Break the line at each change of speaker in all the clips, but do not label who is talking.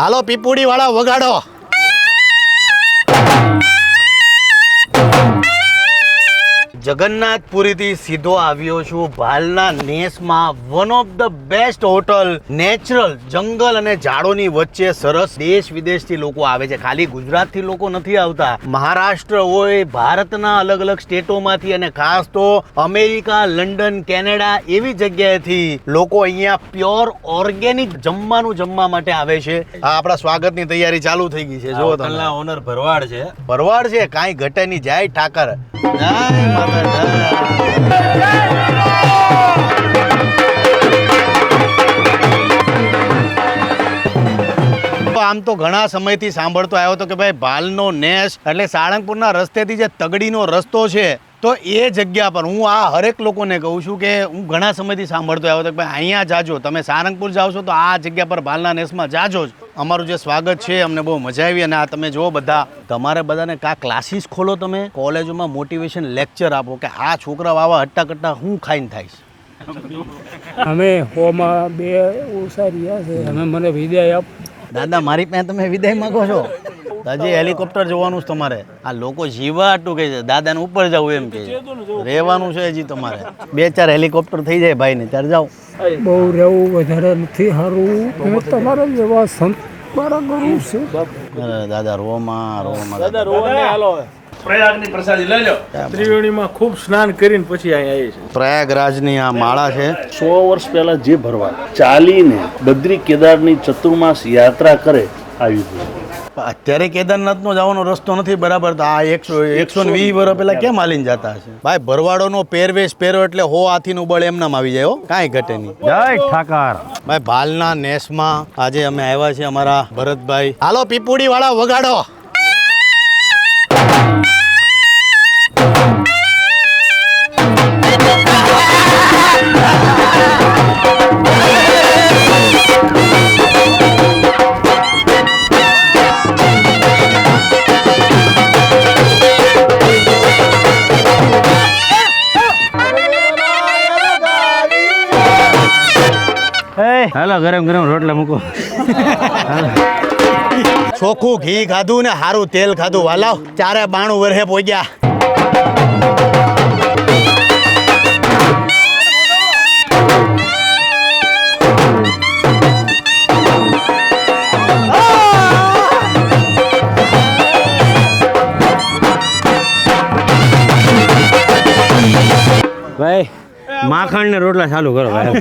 હાલો પીપુડી વાળા વગાડો. જગન્નાથપુરીથી સીધો આવ્યો છું ભાલના નેસમાં, one of the best hotel, natural જંગલ અને ઝાડોની વચ્ચે. સરસ દેશ વિદેશથી લોકો આવે છે, ખાલી ગુજરાતથી લોકો નથી આવતા. મહારાષ્ટ્ર હોય, ભારતના અલગ અલગ સ્ટેટોમાંથી અને ખાસ તો અમેરિકા, લંડન, કેનેડા એવી જગ્યાએથી લોકો અહીંયા પ્યોર ઓર્ગેનિક જમવાનું જમવા માટે આવે છે. આ આપણા સ્વાગતની તૈયારી ચાલુ થઈ ગઈ છે. જો તમે
ઓનર ભરવાડ છે.
ભરવાડ છે, કાંઈ ઘટે નહીં. જય ઠાકર, જય માતા. આમ તો ઘણા સમયથી સાંભળતો આવ્યો હતો કે ભાઈ ભાલનો નેસ એટલે સાળંગપુરના રસ્તેથી જે તગડીનો રસ્તો છે, તો એ જગ્યા પર હું આ હરેક લોકોને કહું છું કે હું ઘણા સમયથી સાંભળતો આવ્યો હતો કે ભાઈ અહીંયા જાજો, તમે સારંગપુર જાઓ છો તો આ જગ્યા પર ભાલના નેસમાં જાજો જ. અમારું જે સ્વાગત છે અમને બહુ મજા આવી. અને આ તમે જુઓ બધા, તમારે બધાને કા ક્લાસીસ ખોલો, તમે કોલેજોમાં મોટિવેશન લેક્ચર આપો કે આ છોકરાઓ આવા હટ્ટા કટ્ટા હું ખાઈને થાય છે.
અમે હોમાં બે ઓછા રહ્યા છે, અમે મને વિદાય આપ.
દાદા મારી પાસે તમે વિદાય માંગો છો? હજી હેલિકોપ્ટર જોવાનું છે તમારે. આ લોકો જીવા આટલું કહે છે, દાદાને ઉપર જવું એમ કે રહેવાનું છે હજી તમારે. 2-4 હેલિકોપ્ટર થઈ જાય ભાઈ ને ત્યારે જાઓ.
બહુ રહેવું વધારે નથી સારું. તમારા જેવા સંત મારા ગુરુ છે.
દાદા રોમાં
પ્રયાગની પ્રસાદી લઈ લો.
ત્રિવેણીમાં ખૂબ સ્નાન કરીને પછી અહીં આવી છે.
પ્રયાગરાજની આ માળા છે.
100 વર્ષ પહેલા જે ભરવાડ ચાલીને બદ્રી કેદારની ચતુર્માસ યાત્રા કરે આવી ગયું.
અત્યારે કેદારનાથનો જવાનો રસ્તો નથી બરાબર, તો આ 120 વર્ષ પહેલા કેમ હાલીને જતા હશે? ભાઈ ભરવાડોનો પહેરવેશ પહેરો એટલે હો હાથીનું બળ એમનામ આવી જાય, કાંઈ ઘટે નહીં.
જય ઠાકર.
ભાઈ ભાલના નેસમાં આજે અમે આવ્યા છે અમારા ભરતભાઈ. હાલો પીપુડી વાળા વગાડો.
હાલો ગરમ ગરમ રોટલા મૂકો.
ચોખ્ખું ઘી ખાધું ને સારું તેલ ખાધું. વાલાવ 492 વર્ષે પહોંચ્યા.
ભાઈ માખણ ને રોટલા ચાલુ કરો ભાઈ.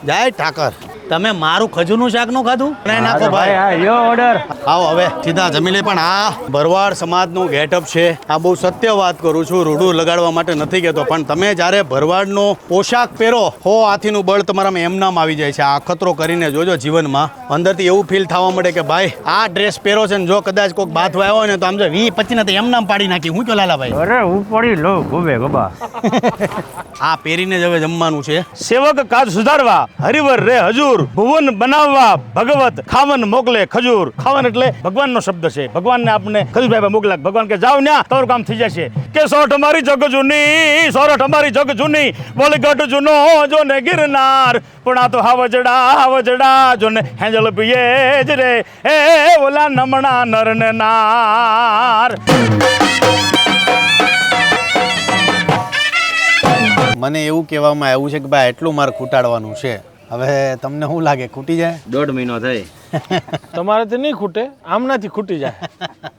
જય ઠાકર. તમે મારું ખજૂરનું શાક નું ખાધું? નાખો ભાઈ.
યો ઓર્ડર.
આવો હવે સીધા જમી લે. પણ આ ભરવાડ સમાજનું ગેટઅપ છે. આ બહુ સત્ય વાત કરું છું, રૂડું લગાડવા માટે નથી કહેતો. પણ તમે જ્યારે ભરવાડનો પોશાક પહેરો, હો હાથીનું બળ તમારામાં એમનામ આવી જાય છે. આ અખતરો કરીને જોજો જીવનમાં, અંદરથી એવું ફીલ થવા મળે કે ભાઈ આ ડ્રેસ પહેરો છે ને જો કદાચ કોઈક બાથવા આવ્યો હોય ને તો આમ જો 20-25 ને તો એમનામ પાડી નાખી. હું કયો લાલાભાઈ?
અરે ઉપડી લો ગોબે ગોબા.
આ પહેરીને જ હવે જમવાનું છે.
સેવક કાજ સુધારવા હરિવર રે હજુર, ભુવન બનાવવા ભગવત ખાવન મોકલે ખજૂર. ખાવન એટલે ભગવાનનો શબ્દ છે. ભગવાનને આપણે ખજૂરભાઈ મોકલા. ભગવાન કે જાવ ન્યા તમારું કામ થઈ જશે. કે સોઠ અમારી જગ જૂની, સોરઠ અમારી જગ જૂની, બોલે ગઢ જૂનો જો ને ગિરનાર. પણ આ તો હાવજડા જો ને હેંજલ પીએ જ રે એ ઓલા નમણા નર ને નાર.
મને એવું કહેવામાં આવ્યું છે કે ભાઈ એટલું મારે ખૂટાડવાનું છે. હવે તમને શું લાગે ખૂટી જાય?
1.5 મહિનો થઈ.
તમારાથી નહીં ખૂટે, આમનાથી ખૂટી જાય.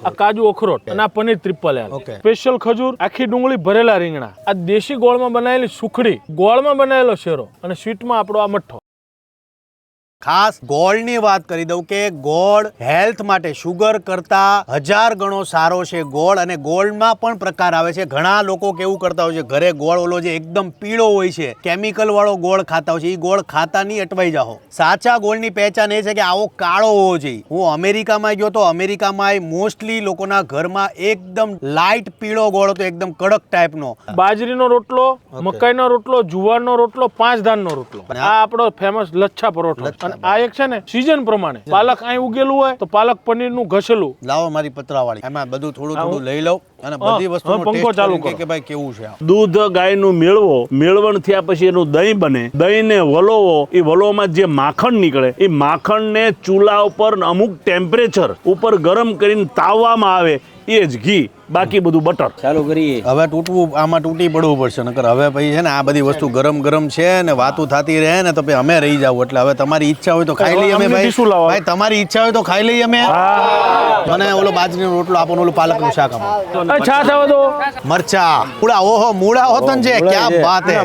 આ કાજુ અખરોટ અને આ પનીર ત્રિપલ સ્પેશિયલ ખજૂર, આખી ડુંગળી ભરેલા રીંગણા, આ દેશી ગોળમાં બનાવેલી સુખડી, ગોળમાં બનાવેલો શેરો અને સ્વીટમાં આપણો આ મઠ્ઠો.
ખાસ ગોળની વાત કરી દઉં કે ગોળ હેલ્થ માટે શુગર કરતા 1000 ગણો સારો છે ગોળ. અને ગોળમાં પણ પ્રકાર આવે છે. ઘણા લોકો કેવું કરતા હોય છે, ઘરે ગોળ ઓલો જે એકદમ પીળો હોય છે, કેમિકલ વાળો ગોળ ખાતા હોય છે. એ ગોળ ખાતા નહીં, અટવાઈ જાઓ. સાચા ગોળની પહેચાન એ છે કે આવો કાળો હોવો જોઈએ. હું અમેરિકામાં ગયો તો અમેરિકામાં મોસ્ટલી લોકોના ઘરમાં એકદમ લાઇટ પીળો ગોળ હતો, એકદમ કડક ટાઈપનો.
બાજરીનો રોટલો, મકાઈનો રોટલો, જુવારનો રોટલો, 5 ધાનનો રોટલો. આ આપણો ફેમસ લચ્છા પરોઠો. અને આ એક છે ને સીઝન પ્રમાણે પાલક અહીં ઉગેલું હોય તો પાલક પનીર નું ઘસેલું
લાવો મારી પતરાવાળી. એમાં બધું થોડું લઈ લઉં. અને બધી વસ્તુનો
પંખો
ટેસ્ટ
ચાલુ
કરીને
કરો.
કે ભાઈ કેવું છે આ.
દૂધ ગાયનું મેળવો, મેળવણ થયા પછી એનું દહીં બને, દહીંને વલોવો, એ વલોવામાં જે માખણ નીકળે એ માખણને ચૂલા ઉપર અમુક ટેમ્પરેચર ઉપર ગરમ કરીને તાવવામાં આવે, એ જ ઘી, બાકી બધું બટર.
ચાલુ કરીએ.
હવે આમાં તૂટી પડવું પડશે નકર હવે પછી છે ને આ બધી વસ્તુ ગરમ ગરમ છે ને વાતું થતી રહે ને તો પછી અમે રહી જાવ. એટલે હવે તમારી ઈચ્છા હોય તો ખાઈ લઈએ અમે ભાઈ.
શું લાવો?
ભાઈ તમારી ઈચ્છા હોય તો ખાઈ લઈએ અમે. મને ઓલો બાજરીનો રોટલો આપો ને ઓલું પાલકનું શાક આપો.
છાશ આવે તો
મરચા મૂળા, ઓહો મૂળા હોતન છે, ક્યાં વાત હે.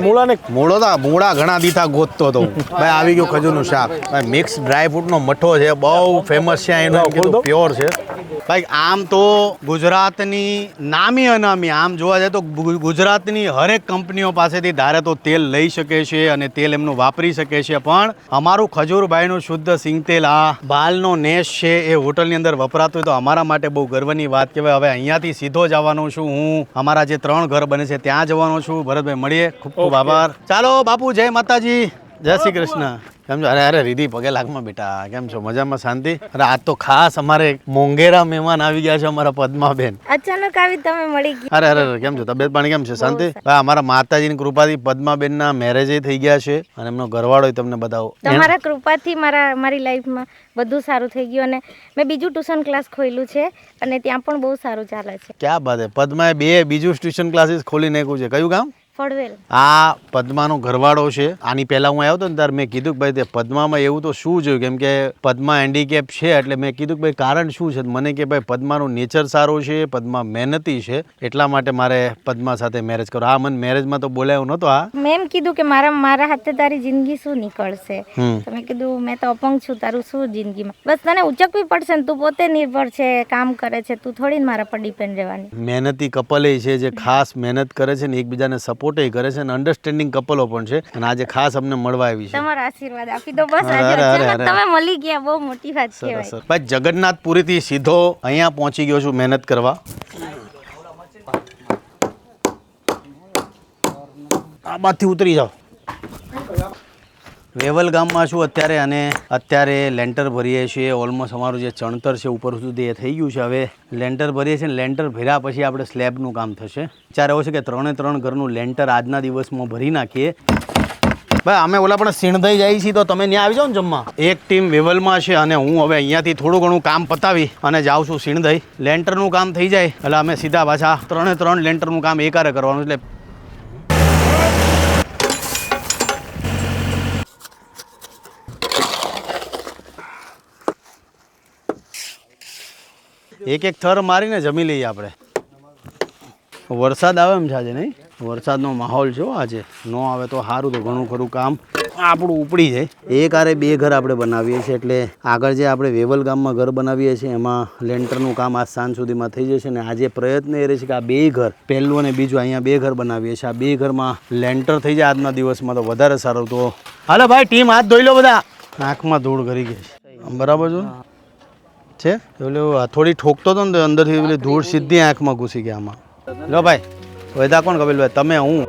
મૂળા ઘણા દીથા ગોતતો તો હું. ભાઈ આવી ગયું ખજૂરનું શાક. ભાઈ મિક્સ ડ્રાય ફ્રૂટનો મઠો છે, બહુ ફેમસ છે એનું, કીધું પ્યોર છે. ભાઈ આમ તો ગુજરાતની નામી અનામી આમ જોવા જાય તો ગુજરાતની હરેક કંપનીઓ પાસેથી ધારે તો તેલ લઈ શકે છે અને તેલ એમનું વાપરી શકે છે, પણ અમારું ખજૂરભાઈનું શુદ્ધ સિંગ તેલ આ બાલનો નેશ છે એ હોટલની અંદર વપરાતું હોય તો અમારા માટે બહુ ગર્વની વાત કહેવાય. હવે અહીંયાથી સીધો જવાનો છું હું, અમારા જે 3 ઘર બને છે ત્યાં જવાનો છું. ભરતભાઈ મળીએ, ખૂબ ખૂબ આભાર. ચાલો બાપુ, જય માતાજી, જય શ્રી કૃષ્ણ. કેમ છો? અરે રીધી પગે લાગમાં બેટા, કેમ છો? મજામાં? શાંતિ? અરે આજ તો ખાસ અમારે મોંઘેરા મહેમાન આવી ગયા છે, અમારા પદ્માબેન.
અચાનક આવી તમે મળી ગયા.
અરે કેમ છો? તબિયત પાણી કેમ છે? શાંતિ? ભાઈ અમારા માતાજીની કૃપાથી પદ્માબેનના મેરેજ થઈ ગયા છે અને એમનો ઘરવાળો તમને બતાવો.
તમારા કૃપાથી મારી લાઈફમાં બધું સારું થઈ ગયું અને મેં બીજું ટ્યુશન ક્લાસ ખોલ્યું છે અને ત્યાં પણ બહુ સારું ચાલે છે.
ક્યાં વાત હે. પદ્માએ 2 બીજું ટ્યુશન ક્લાસીસ ખોલી નાખ્યું છે. કયું ગામ?
ફળવેલ.
આ પદ્માનો ઘરવાળો છે. આની પહેલા હું આવ્યો હતો ને ત્યારે મેં કીધું કે ભાઈ તે પદ્મામાં એવું તો શું જોયું, કેમ કે પદ્મા હેન્ડીકેપ છે એટલે મેં કીધું કે ભાઈ કારણ શું છે. મને કે ભાઈ પદ્માનું નેચર સારું છે, પદ્મા મહેનતી છે, એટલા માટે મારે પદ્મા સાથે મેરેજ કરો. આ મને મેરેજમાં તો બોલાયો નહોતો. આ
મેં એમ કીધું કે મારા હાથે તારી જિંદગી શું નીકળશે, તો મેં કીધું મેં તો અપંગ છું, તારું શું જિંદગીમાં, બસ તને ઉચકવી પડશે ને, તું પોતે નિર્ભર છે, કામ કરે છે, તું થોડી મારા પર ડિપેન્ડ રહેવાની.
મહેનતી કપલ છે જે ખાસ મહેનત કરે છે ને એકબીજાને સપોર્ટ કરે છે અને અન્ડરસ્ટેન્ડિંગ કપલો પણ છે અને આજે ખાસ અમને મળવા આવી છે.
તમારા આશીર્વાદ આપી દો બસ. આજે અચાનક તમે મળી ગયા, બહુ મોટી વાત કહેવાય.
ભાઈ જગન્નાથપુરીથી સીધો અહીંયા પહોંચી ગયો છું મહેનત કરવા. આ બાજુથી ઉતરી જાઓ. વેવલ ગામમાં છું અત્યારે અને અત્યારે લેન્ટર ભરીએ છીએ. ઓલમોસ્ટ અમારું જે ચણતર છે ઉપર સુધી એ થઈ ગયું છે. હવે લેન્ટર ભરીએ છીએ. લેન્ટર ભર્યા પછી આપણે સ્લેબનું કામ થશે. વિચાર એવો છે કે 3 ઘરનું લેન્ટર આજના દિવસમાં ભરી નાખીએ. ભાઈ અમે ઓલા પણ સિણધાઈ જઈએ છીએ તો તમે ત્યાં આવી જાઓ ને જમવા. એક ટીમ વેવલમાં છે અને હું હવે અહીંયાથી થોડું ઘણું કામ પતાવી અને જાઉં છું સિણધાઈ. લેન્ટરનું કામ થઈ જાય એટલે અમે સીધા પાછા 3 લેન્ટરનું કામ એકારે કરવાનું. એટલે એક થર મારીને જમી લઈએ આપણે. વરસાદ આવે એમ છે આજે, નહીં? વરસાદનો માહોલ છે આજે. ન આવે તો સારું, તો ઘણું ખરું કામ આપણું ઉપડી જાય. એક આરે 2 ઘર આપણે બનાવીએ છીએ એટલે આગળ જે આપણે વેવલ ગામમાં ઘર બનાવીએ છીએ એમાં લેન્ટરનું કામ આજ સાંજ સુધીમાં થઈ જશે. અને આજે પ્રયત્ન એ રહે છે કે આ 2 ઘર, પહેલું અને બીજું, અહીંયા 2 ઘર બનાવીએ છીએ. આ 2 ઘરમાં લેન્ટર થઈ જાય આજના દિવસમાં તો વધારે સારું. તો હાલો ભાઈ ટીમ, હાથ ધોઈ લો બધા. આંખમાં ધૂળ કરી ગઈ છે. બરાબર છે એટલે થોડી ઠોકતો હતો ને તો અંદરથી પેલી ધૂળ સીધી આંખમાં ઘૂસી ગયા આમાં. લો ભાઈ વૈદા કોણ? કપિલભાઈ તમે? હું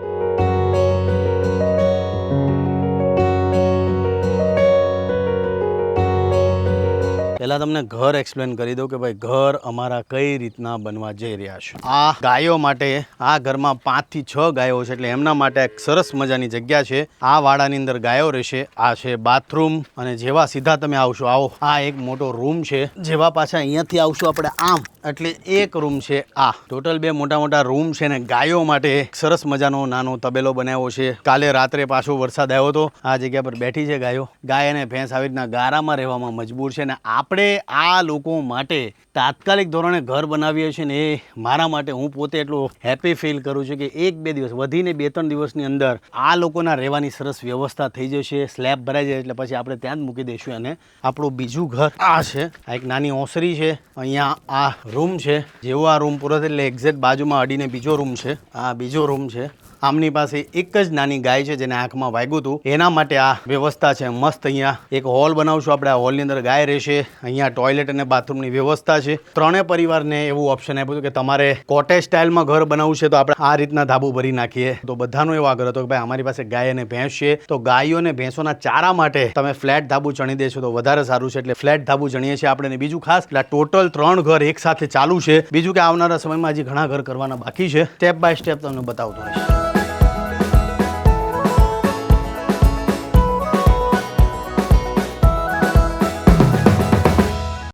પહેલાં તમને ઘર એક્સપ્લેન કરી દઉં કે ભાઈ ઘર અમારા કઈ રીતના બનવા જઈ રહ્યા છે. આ ગાયો માટે, આ ઘરમાં 5 થી 6 ગાયો છે એટલે એમના માટે એક સરસ મજાની જગ્યા છે. આ વાડાની અંદર ગાયો રહેશે. આ છે બાથરૂમ અને જેવા સીધા તમે આવશો, આવો, આ એક મોટો રૂમ છે. જેવા પાછા અહીંયાથી આવશું આપણે આમ એટલે એક રૂમ છે. આ ટોટલ 2 મોટા રૂમ છે ને ગાયો માટે સરસ મજાનો નાનો તબેલો બનાવ્યો છે. કાલે રાત્રે પાછો વરસાદ આવ્યો હતો. આ જગ્યા પર બેઠી છે ગાયો. ગાય અને ભેંસ આવી રીતના ગારામાં રહેવામાં મજબૂર છે ને આપણે આ લોકો માટે તાત્કાલિક ધોરણે ઘર બનાવીએ છીએ ને એ મારા માટે હું પોતે એટલું હેપી ફીલ કરું છું કે 1-2 દિવસ, વધીને 2-3 દિવસની અંદર આ લોકોના રહેવાની સરસ વ્યવસ્થા થઈ જશે. સ્લેબ ભરાઈ જાય એટલે પછી આપણે ત્યાં જ મૂકી દઈશું. અને આપણું બીજું ઘર આ છે. આ એક નાની ઓસરી છે. અહીંયા આ રૂમ છે. જેવો આ રૂમ પૂરો થાય એટલે એક્ઝેક્ટ બાજુમાં અડીને બીજો રૂમ છે. આ બીજો રૂમ છે. આમની પાસે એક જ નાની ગાય છે જેને આંખમાં વાગ્યું હતું, એના માટે આ વ્યવસ્થા છે. મસ્ત અહીંયા એક હોલ બનાવશું આપણે. આ હોલની અંદર ગાય રહેશે. અહીંયા ટોયલેટ અને બાથરૂમની વ્યવસ્થા છે. ત્રણેય પરિવારને એવું ઓપ્શન આપ્યું હતું કે તમારે કોટેજ સ્ટાઇલમાં ઘર બનાવવું છે તો આપણે આ રીતના ધાબુ ભરી નાખીએ. તો બધાનો એવો આગ્રહ હતો કે ભાઈ અમારી પાસે ગાય અને ભેંસ છે, તો ગાયો અને ભેંસોના ચારા માટે તમે ફ્લેટ ધાબુ ચણી દેશો તો વધારે સારું છે. એટલે ફ્લેટ ધાબુ ચણીએ છીએ આપણે. બીજું ખાસ એટલે ટોટલ 3 ઘર એક સાથે ચાલુ છે. બીજું કે આવનારા સમયમાં હજી ઘણા ઘર કરવાના બાકી છે. સ્ટેપ બાય સ્ટેપ તમને બતાવતો રહીશ.